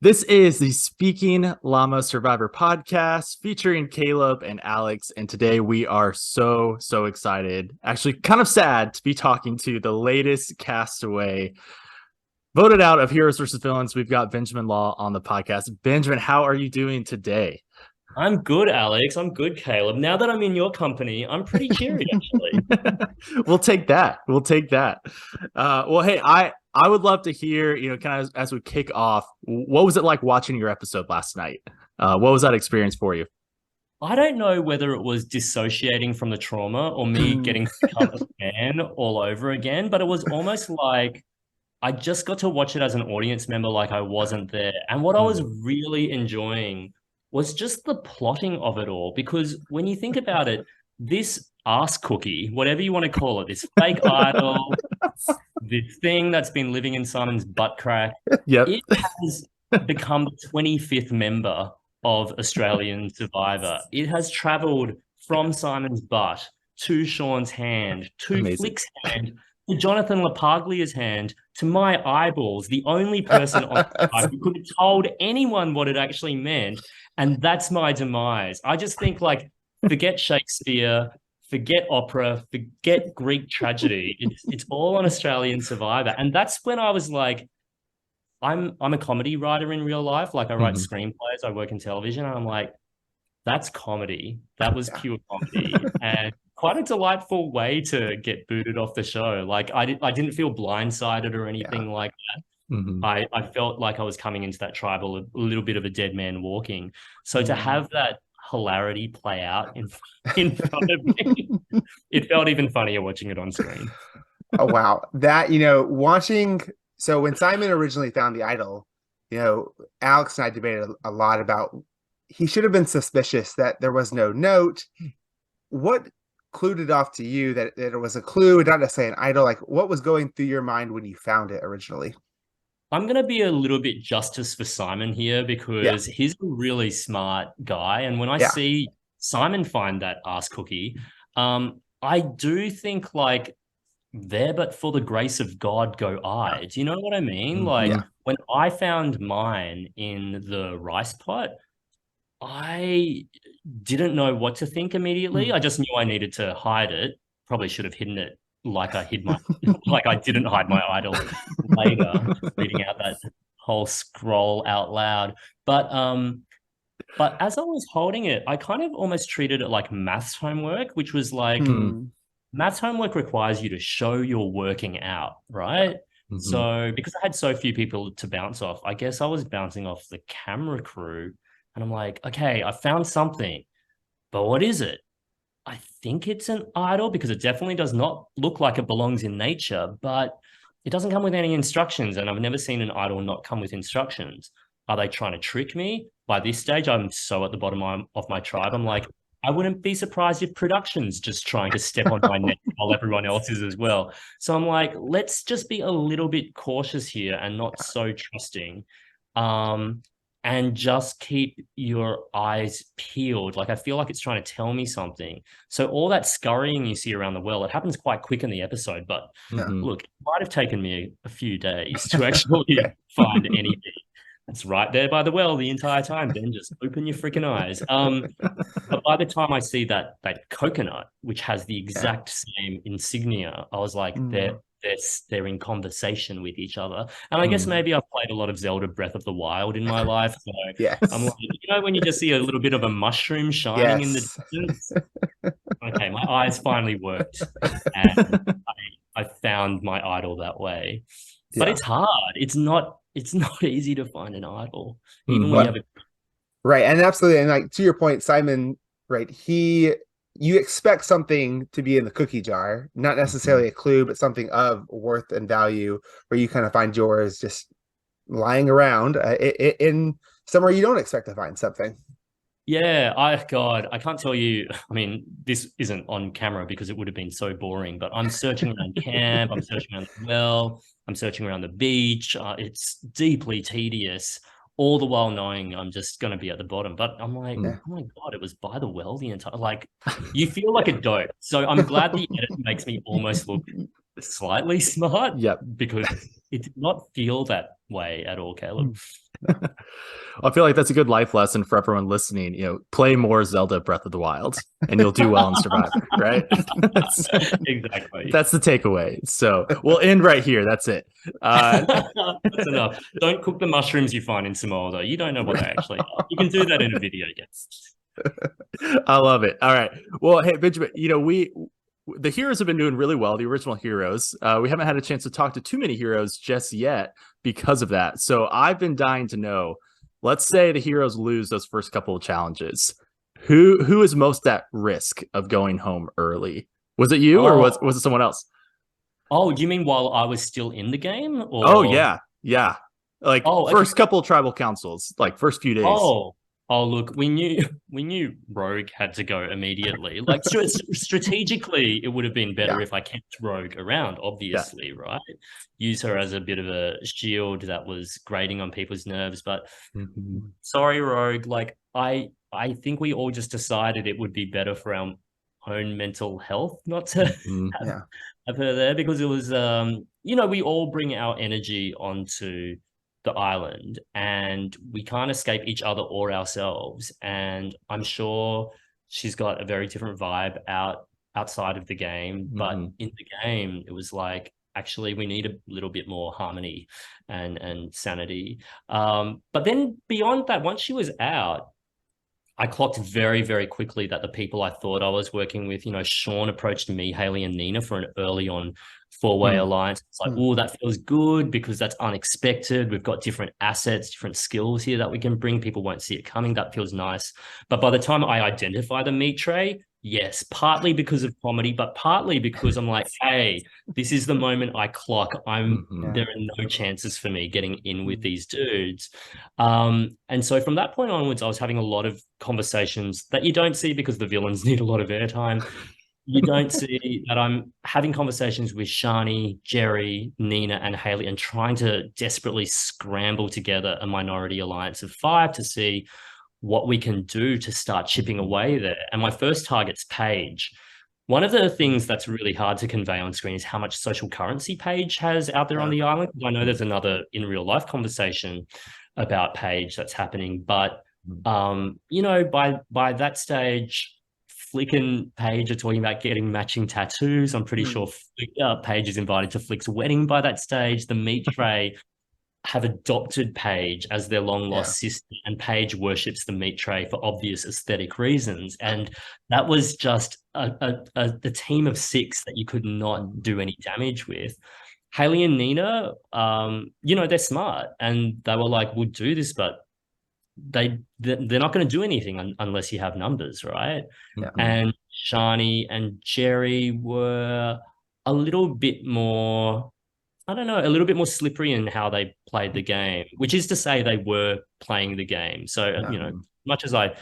This is the Speaking Llama Survivor podcast featuring Kaleb and Alex. And today we are so excited, actually kind of sad to be talking to the latest castaway voted out of Heroes versus Villains. We've got Benjamin Law on the podcast. Benjamin, how are you doing today? I'm good, Alex. I'm good, Kaleb. Now that I'm in your company, I'm pretty cheery, actually. We'll take that. We'll take that. Well, hey, I would love to hear, kind of as we kick off, what was it like watching your episode last night? What was that experience for you? I don't know whether it was dissociating from the trauma or me getting to become a fan all over again, but it was almost like I just got to watch it as an audience member, like I wasn't there. And what I was really enjoying was just the plotting of it all, because when you think about it, this ass cookie, whatever you want to call it, this fake idol, this thing that's been living in Simon's butt crack, Yep. it has become the 25th member of Australian Survivor. It has traveled from Simon's butt to Sean's hand, to Amazing. Flick's hand, to Jonathan LaPaglia's hand, to my eyeballs, the only person on the side who could have told anyone what it actually meant. And that's my demise. I just think, like, forget Shakespeare, forget opera, forget Greek tragedy. It's all on Australian Survivor. And that's when I was like, I'm a comedy writer in real life. Like, I write screenplays, I work in television, and I'm like, that's comedy. That was pure comedy. And quite a delightful way to get booted off the show. Like, I didn't feel blindsided or anything like that. I felt like I was coming into that tribal a little bit of a dead man walking. So to have that hilarity play out in front of me, it felt even funnier watching it on screen. Oh, wow. That, watching. So when Simon originally found the idol, Alex and I debated a lot about, he should have been suspicious that there was no note. What clued it off to you that it was a clue, not necessarily an idol? Like, what was going through your mind when you found it originally? I'm going to be a little bit justice for Simon here, because he's a really smart guy. And when I see Simon find that ass cookie, I do think, like, there but for the grace of God go I. Do you know what I mean? Like, when I found mine in the rice pot, I didn't know what to think immediately. I just knew I needed to hide it. Probably should have hidden it like I hid my like I didn't hide my idol later, reading out that whole scroll out loud. But as I was holding it, I kind of almost treated it like maths homework, which was like, maths homework requires you to show you're working out, right? So because I had so few people to bounce off, I guess I was bouncing off the camera crew. And I'm like, okay, I found something, but what is it? I think it's an idol, because it definitely does not look like it belongs in nature, but it doesn't come with any instructions. And I've never seen an idol not come with instructions. Are they trying to trick me? By this stage, I'm so at the bottom of my tribe. I'm like, I wouldn't be surprised if production's just trying to step on my neck while everyone else is as well. So I'm like, let's just be a little bit cautious here and not so trusting. And just keep your eyes peeled. Like, I feel like it's trying to tell me something. So all that scurrying you see around the well, it happens quite quick in the episode. But look, it might have taken me a few days to actually find anything. It's right there by the well the entire time. Then just open your freaking eyes. But by the time I see that coconut, which has the exact same insignia, I was like, they're in conversation with each other. And I guess maybe I've played a lot of Zelda Breath of the Wild in my life. So I'm like, when you just see a little bit of a mushroom shining in the distance. Okay, my eyes finally worked. And I found my idol that way. But it's hard. It's not easy to find an idol, even when you have a right. And absolutely. And like, to your point, Simon, right, you expect something to be in the cookie jar, not necessarily a clue, but something of worth and value, where you kind of find yours just lying around in somewhere you don't expect to find something. Yeah, I can't tell you. I mean, this isn't on camera because it would have been so boring, but I'm searching around camp, I'm searching around the well, I'm searching around the beach. It's deeply tedious, all the while knowing I'm just going to be at the bottom. But I'm like, oh my God, it was by the well the entire, like, you feel like a dope. So I'm glad the edit makes me almost look slightly smart. Yep. Because it did not feel that way at all, Kaleb. I feel like that's a good life lesson for everyone listening. Play more Zelda Breath of the Wild and you'll do well in Survivor, right? Exactly. That's the takeaway. So we'll end right here. That's it. That's enough. Don't cook the mushrooms you find in Samoa, though. You don't know what they actually are. You can do that in a video, yes. I love it. All right. Well, hey, Benjamin, the heroes have been doing really well, the original heroes. We haven't had a chance to talk to too many heroes just yet because of that. So I've been dying to know, let's say the heroes lose those first couple of challenges. Who is most at risk of going home early? Was it you or was it someone else? Oh, do you mean while I was still in the game? Or... Oh, yeah. Yeah. Like first couple of tribal councils, like first few days. Oh, look, we knew Rogue had to go immediately. Like strategically, it would have been better if I kept Rogue around, obviously, right? Use her as a bit of a shield that was grating on people's nerves. But sorry, Rogue, like I think we all just decided it would be better for our own mental health not to have her there, because it was we all bring our energy onto the island and we can't escape each other or ourselves. And I'm sure she's got a very different vibe outside of the game, but in the game it was like, actually we need a little bit more harmony and sanity. But then beyond that, once she was out, I clocked very, very quickly that the people I thought I was working with, Sean approached me, Haley and Nina for an early on 4-way alliance. It's like, oh, that feels good because that's unexpected. We've got different assets, different skills here that we can bring. People won't see it coming. That feels nice. But by the time I identify the meat tray, yes, partly because of comedy, but partly because I'm like, hey, this is the moment I clock. There are no chances for me getting in with these dudes. And so from that point onwards, I was having a lot of conversations that you don't see because the villains need a lot of airtime. You don't see that I'm having conversations with Shani, Jerry, Nina, and Haley and trying to desperately scramble together a minority alliance of 5 to see what we can do to start chipping away there. And my first target's Paige. One of the things that's really hard to convey on screen is how much social currency Paige has out there on the island. I know there's another in real life conversation about Paige that's happening, but by that stage, Flick and Paige are talking about getting matching tattoos. I'm pretty sure Paige is invited to Flick's wedding by that stage. The meat tray have adopted Paige as their long-lost sister, and Paige worships the meat tray for obvious aesthetic reasons. And that was just a team of 6 that you could not do any damage with. Haley and Nina, they're smart, and they were like, we'll do this, but they're not going to do anything unless you have numbers, right? And Shani and Jerry were a little bit more, I don't know, a little bit more slippery in how they played the game, which is to say they were playing the game. So, much as I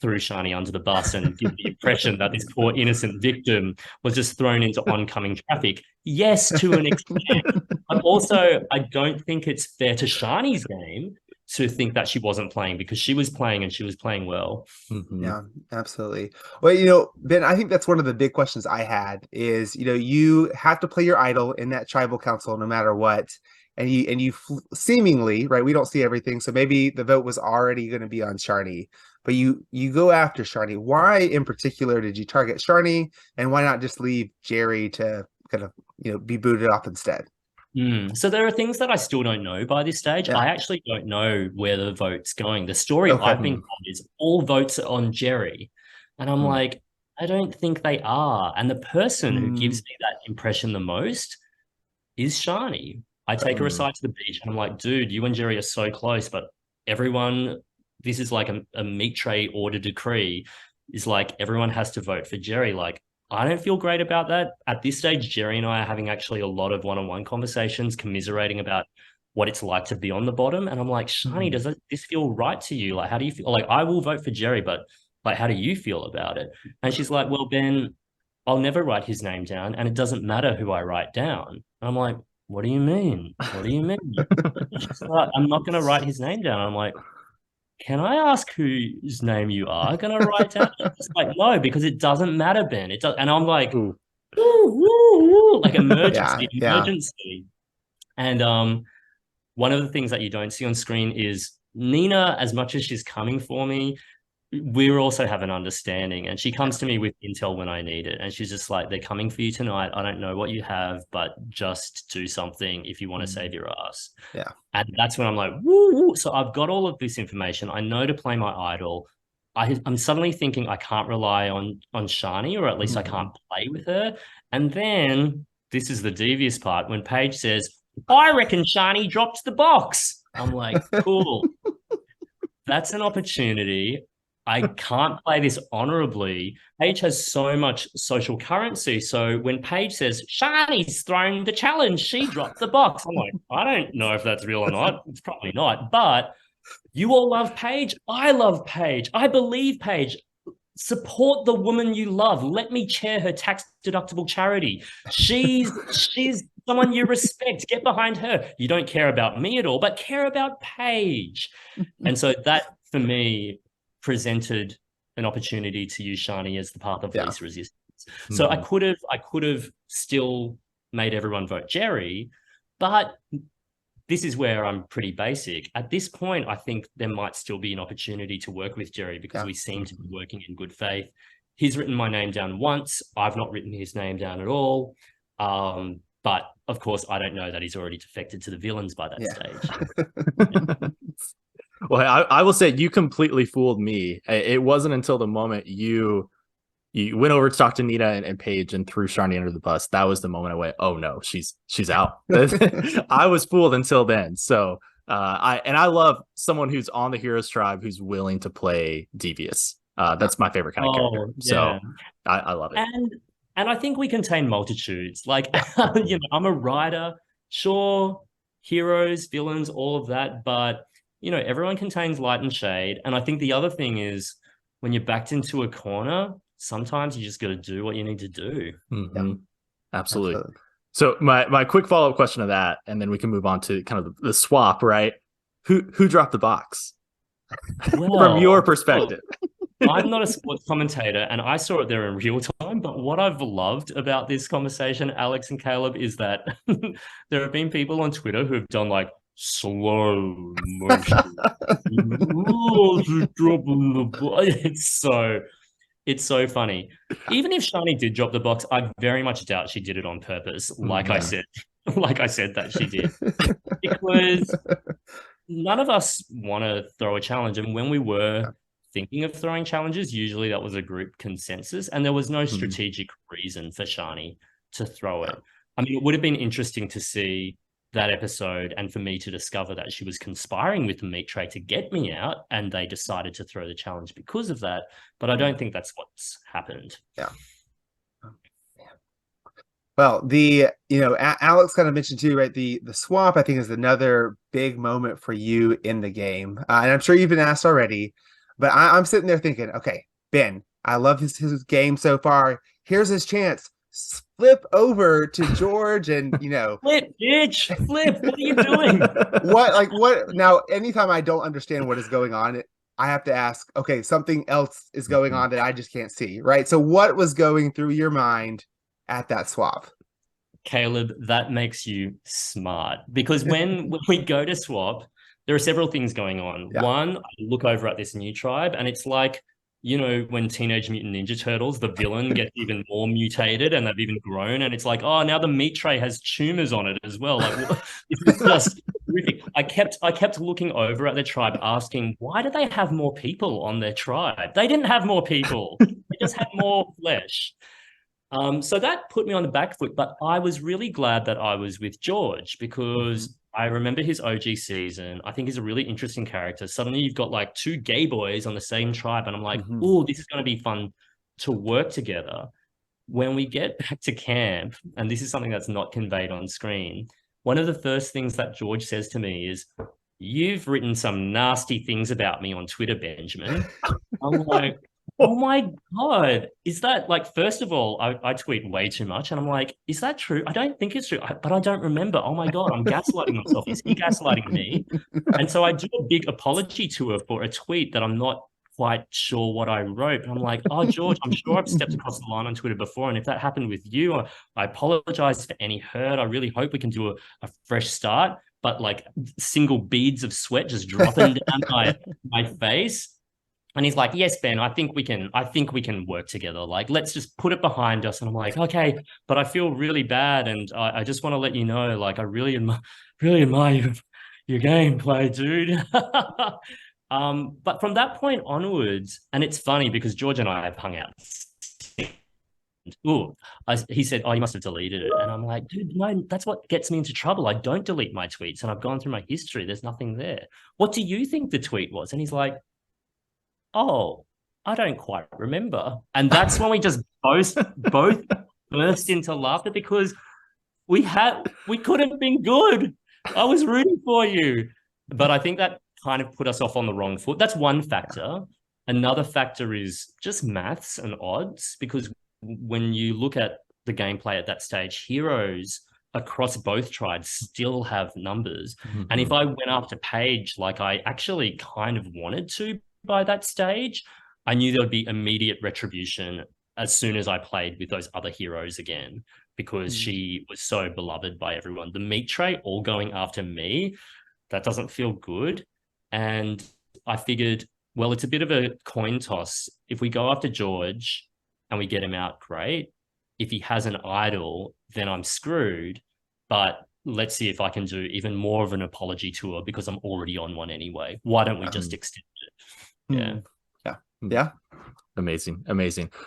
threw Shani under the bus and give the impression that this poor innocent victim was just thrown into oncoming traffic, yes, to an extent. But also, I don't think it's fair to Shani's game to think that she wasn't playing, because she was playing and she was playing well. Yeah, absolutely. Well, Ben, I think that's one of the big questions I had is, you have to play your idol in that tribal council no matter what. And you seemingly, right, we don't see everything. So maybe the vote was already going to be on Sharni, but you go after Sharni. Why in particular did you target Sharni, and why not just leave Jerry to kind of, be booted off instead? So there are things that I still don't know by this stage. I actually don't know where the vote's going. The story I've been told is all votes are on Jerry. And I'm like, I don't think they are. And the person who gives me that impression the most is Shani. I take her aside to the beach and I'm like, dude, you and Jerry are so close, but everyone, this is like a meat tray order decree, is like everyone has to vote for Jerry. Like, I don't feel great about that. At this stage, Jerry and I are having actually a lot of one-on-one conversations commiserating about what it's like to be on the bottom. And I'm like, Shani, does this feel right to you? Like, how do you feel? Like, I will vote for Jerry, but like, how do you feel about it? And she's like, well, Ben, I'll never write his name down, and it doesn't matter who I write down. And I'm like, what do you mean? What do you mean? She's like, I'm not going to write his name down. I'm like, can I ask whose name you are going to write down? It's like, no, because it doesn't matter, Ben. It does, and I'm like, like emergency. And one of the things that you don't see on screen is Nina, as much as she's coming for me, we also have an understanding, and she comes to me with intel when I need it, and she's just like, they're coming for you tonight. I don't know what you have, but just do something if you want to save your ass. Yeah. And that's when I'm like, woo. So I've got all of this information. I know to play my idol. I'm suddenly thinking I can't rely on Shani, or at least I can't play with her. And then this is the devious part, when Paige says, I reckon Shani dropped the box. I'm like, cool. That's an opportunity. I can't play this honorably. Paige has so much social currency. So when Paige says, Shani's thrown the challenge, she dropped the box. I'm like, I don't know if that's real or not. It's probably not. But you all love Paige. I love Paige. I believe Paige. Support the woman you love. Let me chair her tax-deductible charity. She's someone you respect. Get behind her. You don't care about me at all, but care about Paige. And so that, for me, presented an opportunity to use Shani as the path of least resistance. So I could have still made everyone vote Jerry, but this is where I'm pretty basic. At this point, I think there might still be an opportunity to work with Jerry, because we seem to be working in good faith. He's written my name down once. I've not written his name down at all. But of course, I don't know that he's already defected to the villains by that stage. Well, I will say you completely fooled me. It wasn't until the moment you went over to talk to Nina and Paige and threw Shani under the bus. That was the moment I went, oh no, she's out. I was fooled until then. So I love someone who's on the Heroes tribe who's willing to play devious. That's my favorite kind of character. Yeah. So I love it. And I think we contain multitudes. Like, I'm a writer, sure, heroes, villains, all of that, but everyone contains light and shade. And I think the other thing is, when you're backed into a corner, sometimes you just got to do what you need to do. Mm-hmm. Absolutely. So my quick follow-up question to that, and then we can move on to kind of the swap, right? Who dropped the box? Well, from your perspective. I'm not a sports commentator, and I saw it there in real time, but what I've loved about this conversation, Alex and Caleb, is that there have been people on Twitter who have done like slow motion. It's so funny. Even if Shani did drop the box, I very much doubt she did it on purpose. I said that she did, because none of us want to throw a challenge. And when we were thinking of throwing challenges, usually that was a group consensus, and there was no strategic reason for Shani to throw it. I mean, it would have been interesting to see that episode and for me to discover that she was conspiring with the meat tray to get me out, and they decided to throw the challenge because of that. But I don't think that's what's happened. Yeah. Well, Alex kind of mentioned too, right? The swap, I think, is another big moment for you in the game. And I'm sure you've been asked already, but I'm sitting there thinking, okay, Ben, I love his game so far. Here's his chance. Flip over to George and, flip, bitch, flip. What are you doing? What? Now, anytime I don't understand what is going on, I have to ask, okay, something else is going on that I just can't see, right? So what was going through your mind at that swap? Caleb, that makes you smart, because when we go to swap, there are several things going on. Yeah. One, I look over at this new tribe, and it's like, when Teenage Mutant Ninja Turtles, the villain gets even more mutated and they've even grown, and it's like, oh, now the meat tray has tumors on it as well. Like, it's just horrific. I kept looking over at their tribe, asking, why do they have more people on their tribe? They didn't have more people. They just had more flesh. So that put me on the back foot, but I was really glad that I was with George, because I remember his OG season. I think he's a really interesting character. Suddenly you've got like two gay boys on the same tribe, and I'm like, oh, this is going to be fun to work together. When we get back to camp, and this is something that's not conveyed on screen, one of the first things that George says to me is, you've written some nasty things about me on Twitter, Benjamin. I'm like, oh my God, is that, like, first of all, I tweet way too much, and I'm like, is that true? I don't think it's true, but I don't remember. Oh my God, I'm gaslighting myself. Is he gaslighting me? And so I do a big apology to her for a tweet that I'm not quite sure what I wrote. And I'm like, oh, George, I'm sure I've stepped across the line on Twitter before, and if that happened with you, I apologize for any hurt. I really hope we can do a fresh start. but like single beads of sweat just dropping down my face. And he's like, yes, Ben, I think we can work together. Like, let's just put it behind us. And I'm like, okay, but I feel really bad. And I just want to let you know, like, I really admire your gameplay, dude. But from that point onwards, and it's funny because George and I have hung out. He said, oh, you must have deleted it. And I'm like, dude, no, that's what gets me into trouble. I don't delete my tweets, and I've gone through my history. There's nothing there. What do you think the tweet was? And he's like, oh, I don't quite remember. And that's when we just both burst into laughter because we could have been good. I was rooting for you. But I think that kind of put us off on the wrong foot. That's one factor. Another factor is just maths and odds, because when you look at the gameplay at that stage, heroes across both tribes still have numbers. Mm-hmm. And if I went after Paige, like I actually kind of wanted to by that stage, I knew there would be immediate retribution as soon as I played with those other heroes again, because she was so beloved by everyone. The meat tray all going after me, that doesn't feel good. And I figured, well, it's a bit of a coin toss. If we go after George and we get him out, great. If he has an idol, then I'm screwed. But let's see if I can do even more of an apology tour, because I'm already on one anyway. Why don't we just extend it? Yeah. Amazing.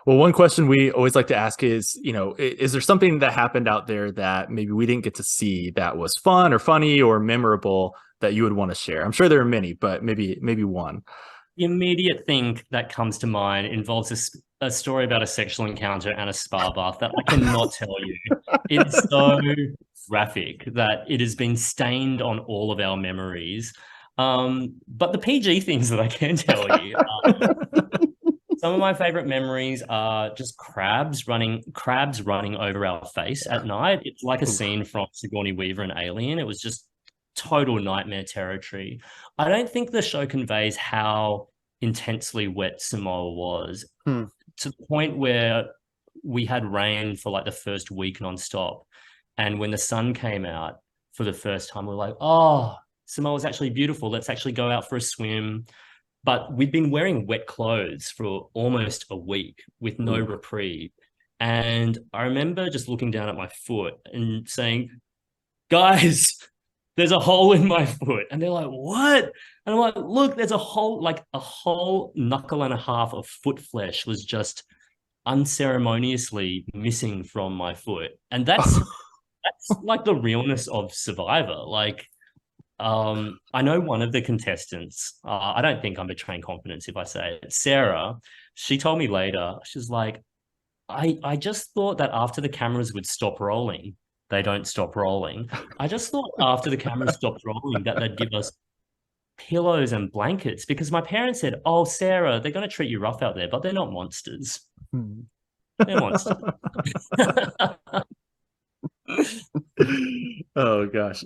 Well, one question we always like to ask is, is there something that happened out there that maybe we didn't get to see that was fun or funny or memorable that you would want to share? I'm sure there are many, but maybe one. The immediate thing that comes to mind involves a story about a sexual encounter and a spa bath that I cannot tell you. It's so graphic that it has been stained on all of our memories. But the PG things that I can tell you, some of my favorite memories are just crabs running over our face at night. It's like a scene from Sigourney Weaver and Alien. It was just total nightmare territory. I don't think the show conveys how intensely wet Samoa was, to the point where we had rain for like the first week nonstop. And when the sun came out for the first time, we were like, oh, Samoa's actually beautiful. Let's actually go out for a swim. But we'd been wearing wet clothes for almost a week with no reprieve. And I remember just looking down at my foot and saying, guys, there's a hole in my foot. And they're like, what? And I'm like, look, there's a whole knuckle and a half of foot flesh was just unceremoniously missing from my foot. And that's like the realness of Survivor. Like, I know one of the contestants, I don't think I'm betraying confidence if I say it, Sarah, she told me later, she's like, I just thought that after the cameras would stop rolling, they don't stop rolling. I just thought after the cameras stopped rolling that they'd give us pillows and blankets, because my parents said, oh, Sarah, they're going to treat you rough out there, but they're not monsters. They're monsters. Oh, gosh.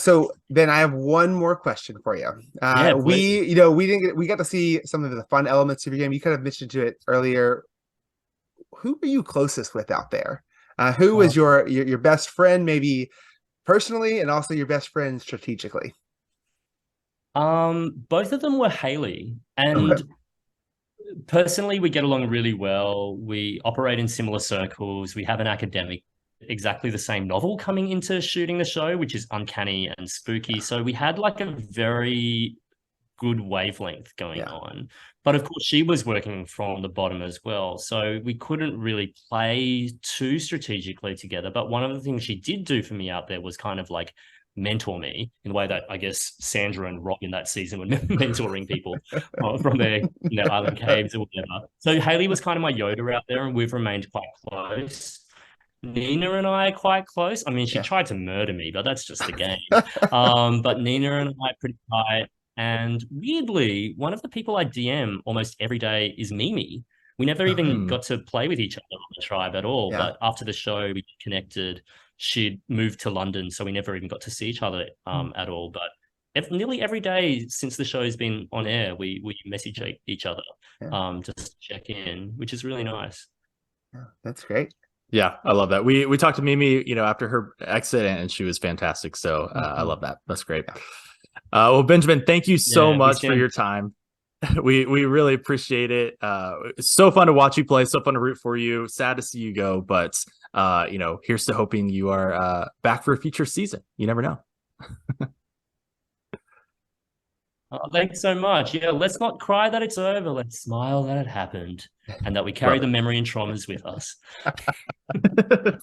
So then I have one more question for you. We got to see some of the fun elements of your game. You kind of mentioned to it earlier. Who are you closest with out there? Who is your best friend, maybe personally, and also your best friend strategically? Both of them were Haley, and personally, we get along really well. We operate in similar circles. We have an academic, exactly the same novel coming into shooting the show, which is uncanny and spooky. So we had like a very good wavelength going on. But of course, she was working from the bottom as well. So we couldn't really play too strategically together. But one of the things she did do for me out there was kind of like mentor me in the way that I guess Sandra and Rob in that season were mentoring people from their island caves or whatever. So Haley was kind of my Yoda out there, and we've remained quite close. Nina and I are quite close. I mean, she tried to murder me, but that's just the game. But Nina and I are pretty tight. And weirdly, one of the people I DM almost every day is Mimi. We never even got to play with each other on the tribe at all. But after the show, we connected. She'd moved to London, so we never even got to see each other at all. But nearly every day since the show's been on air, we message each other just to check in, which is really nice. Yeah, that's great. Yeah, I love that. We talked to Mimi, after her exit, and she was fantastic. So I love that. That's great. Well, Benjamin, thank you so much for your time. We really appreciate it. It's so fun to watch you play, so fun to root for you. Sad to see you go, but here's to hoping you are back for a future season. You never know. Thanks so much. Yeah, let's not cry that it's over. Let's smile that it happened and that we carry the memory and traumas with us.